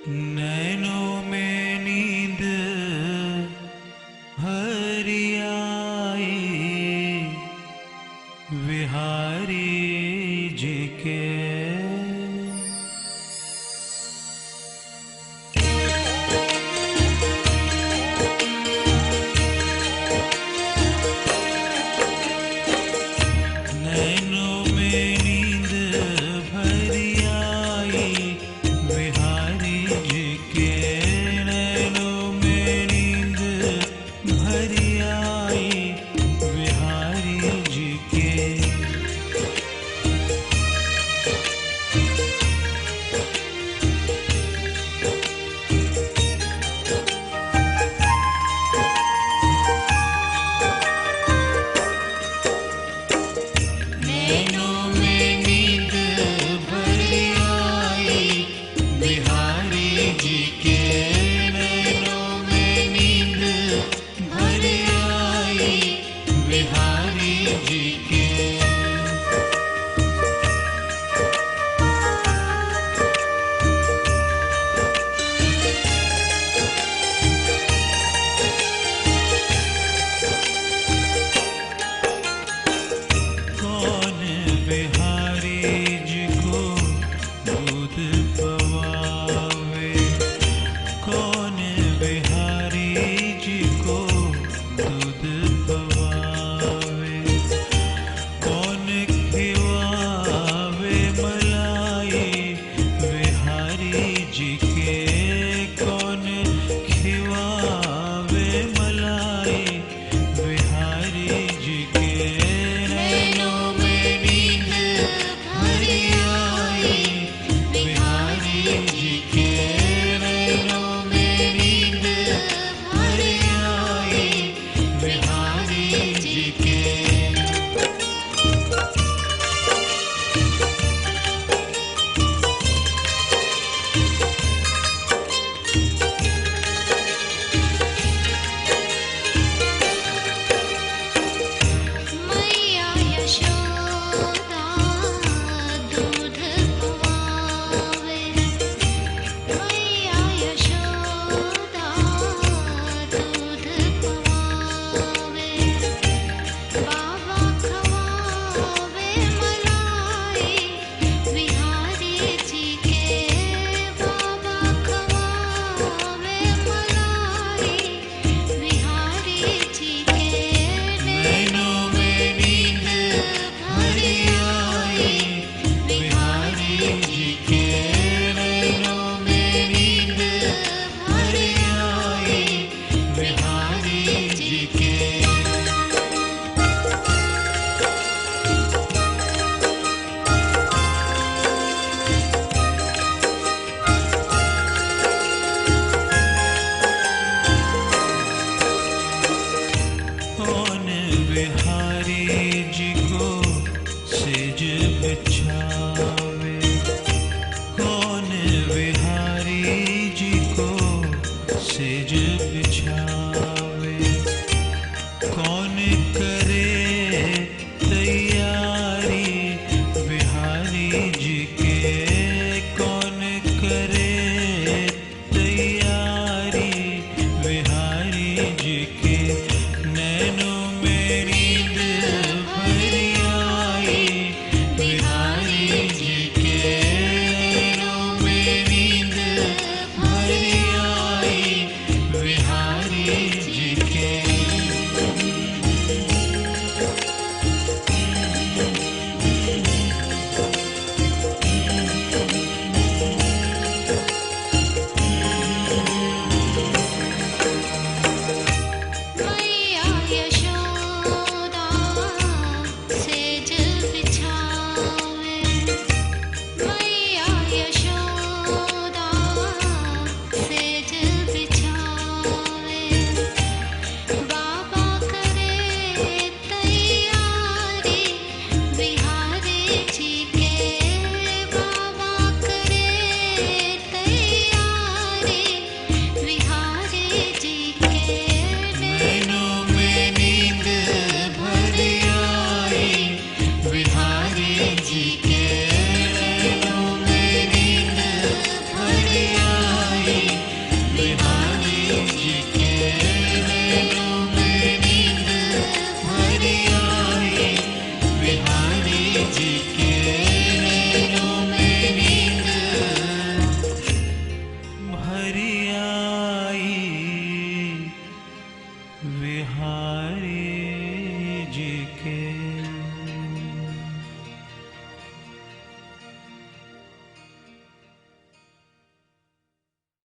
नैनों में नींद भरी आई विहारी जी के। नैनों में नींद भरी आई विहारी जी के। नैनों में नींद भरी आई विहारी जी के। नैनों में नींद भरी आई विहारी जी के। नैनों में नींद भरी आई विहारी जी के। कौन बिहारी जी को दूध पवावे। कौन बिहारी जी को दूध पवावे। कौन खिवावे मलाई बिहारी जी के। कौन खिवावे मलाई बिहारी जी के। नैनों में नींद भरी आई बिहारी जी के। नैनों में नींद भरी आई बिहारी जी के। मैया यशोदा दूध पवावे। मैया यशोदा दूध पवावे। बाबा खवावे मलाई बिहारी जी के। बाबा खवावे मलाई बिहारी जी के। नैनों में नींद भरी आई बिहारी जी के। नैनों में नींद भरी आई बिहारी जी के। कौन बिहारी जी को सेज बिछावे। कौन बिहारी जी को सेज बिछावे। कौन करे तैयारी बिहारी जी के। कौन करे तैयारी बिहारी जी के। नैनों में नींद भरी आई बिहारी जी के। नैनों में नींद भरी आई बिहारी जी के। मैया यशोदा सेज बिछावे। मैया यशोदा सेज बिछावे। बाबा करे तैयारी बिहारी जी के। बाबा करे तैयारी बिहारी जी के। नैनों में नींद भरी आई बिहारी जी के।